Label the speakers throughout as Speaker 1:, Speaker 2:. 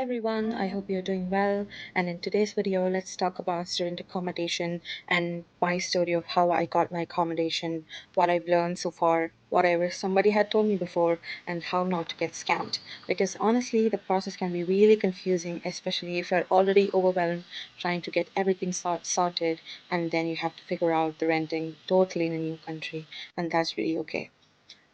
Speaker 1: everyone, I hope you're doing well. And in today's video, let's talk about student accommodation and my story of how I got my accommodation, what I've learned so far, whatever somebody had told me before, and how not to get scammed. Because honestly, the process can be really confusing, especially if you're already overwhelmed trying to get everything sorted, and then you have to figure out the renting totally in a new country, and that's really okay.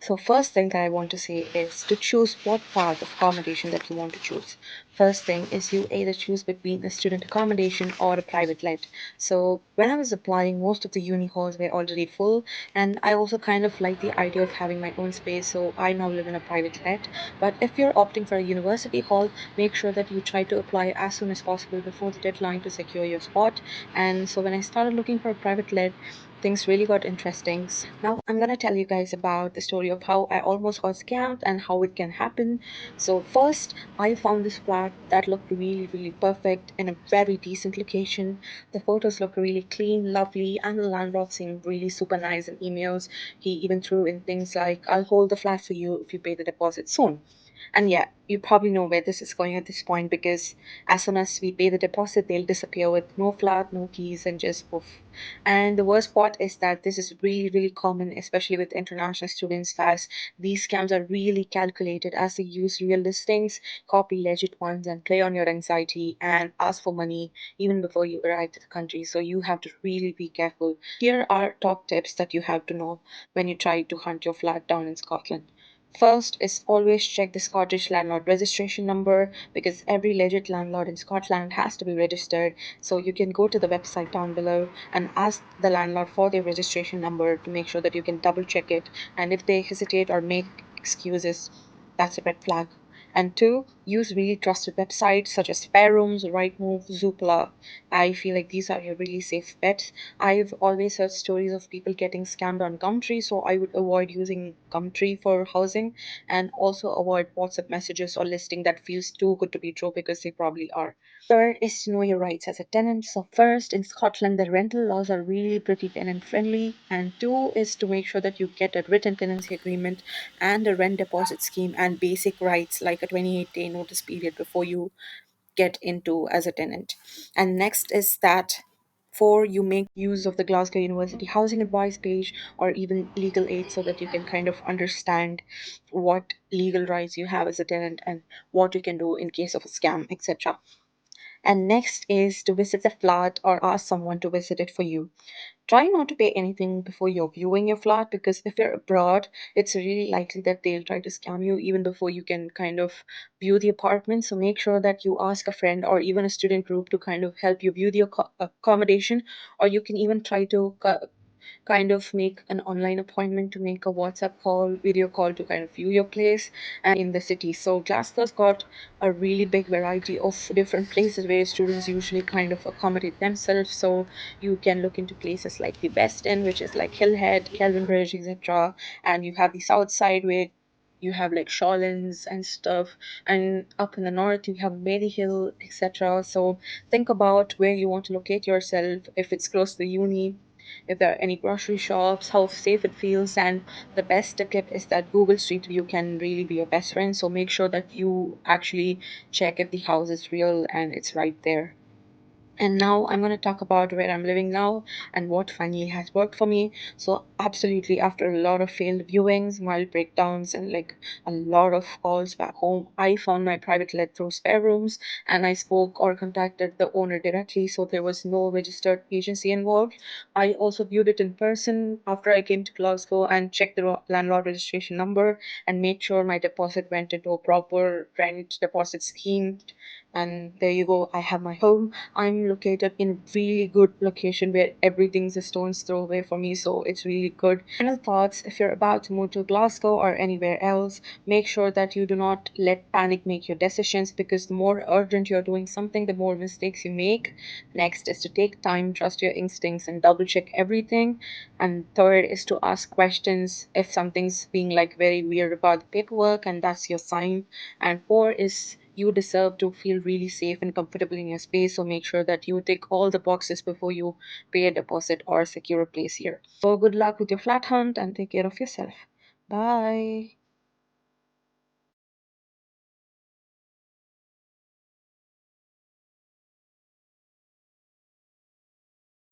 Speaker 1: So first thing that I want to say is to choose what part of accommodation that you want to choose. First thing is you either choose between a student accommodation or a private let. So when I was applying, most of the uni halls were already full, and I also kind of like the idea of having my own space, so I now live in a private let. But if you're opting for a university hall, make sure that you try to apply as soon as possible before the deadline to secure your spot. And so when I started looking for a private let, things really got interesting. Now I'm gonna tell you guys about the story of how I almost got scammed and how it can happen. So first, I found this flat that looked really perfect in a very decent location. The photos look really clean, lovely, and the landlord seemed really super nice in emails. He even threw in things like, "I'll hold the flat for you if you pay the deposit soon." And yeah, you probably know where this is going at this point because as soon as we pay the deposit, they'll disappear with no flat, no keys, and just poof. And the worst part is that this is really common, especially with international students, as these scams are really calculated as they use real listings, copy legit ones, and play on your anxiety and ask for money even before you arrive to the country. So you have to really be careful. Here are top tips that you have to know when you try to hunt your flat down in Scotland. First is always check the Scottish landlord registration number because every legit landlord in Scotland has to be registered. So you can go to the website down below and ask the landlord for their registration number to make sure that you can double check it. And if they hesitate or make excuses, that's a red flag. And two, use really trusted websites such as Spare Rooms, Rightmove, Zoopla. I feel like these are your really safe bets. I've always heard stories of people getting scammed on Gumtree, so I would avoid using Gumtree for housing and also avoid WhatsApp messages or listing that feels too good to be true because they probably are. Third is to know your rights as a tenant. So first, in Scotland, the rental laws are really pretty tenant friendly. And two is to make sure that you get a written tenancy agreement and a rent deposit scheme and basic rights like a 28-day notice period before you get into as a tenant. And next is that for you make use of the Glasgow University housing advice page or even legal aid so that you can kind of understand what legal rights you have as a tenant and what you can do in case of a scam, etc. And next is to visit the flat or ask someone to visit it for you. Try not to pay anything before you're viewing your flat because if you're abroad, it's really likely that they'll try to scam you even before you can kind of view the apartment. So make sure that you ask a friend or even a student group to kind of help you view the accommodation, or you can even try to kind of make an online appointment to make a WhatsApp call, video call to kind of view your place and in the city. So Glasgow's got a really big variety of different places where students usually kind of accommodate themselves. So you can look into places like the West End, which is like Hillhead, Kelvin Bridge, etc. And you have the South Side where you have like Shawlands and stuff, and up in the north you have Maryhill, etc. So think about where you want to locate yourself, if it's close to the uni, if there are any grocery shops, how safe it feels. And the best tip is that Google Street View can really be your best friend. So make sure that you actually check if the house is real and it's right there. And now I'm going to talk about where I'm living now and what finally has worked for me. So, absolutely, after a lot of failed viewings, mild breakdowns, and like a lot of calls back home, I found my private let through Spare Rooms and I spoke or contacted the owner directly. So, there was no registered agency involved. I also viewed it in person after I came to Glasgow and checked the landlord registration number and made sure my deposit went into a proper rent deposit scheme. And there you go, I have my home. I'm located in a really good location where everything's a stone's throw away for me, so it's really good. Final thoughts: if you're about to move to Glasgow or anywhere else, make sure that you do not let panic make your decisions because the more urgent you're doing something, the more mistakes you make. Next is to take time, trust your instincts, and double check everything. And third is to ask questions if something's being like very weird about the paperwork, and that's your sign. And four is you deserve to feel really safe and comfortable in your space. So make sure that you tick all the boxes before you pay a deposit or secure a place here. So good luck with your flat hunt and take care of yourself. Bye.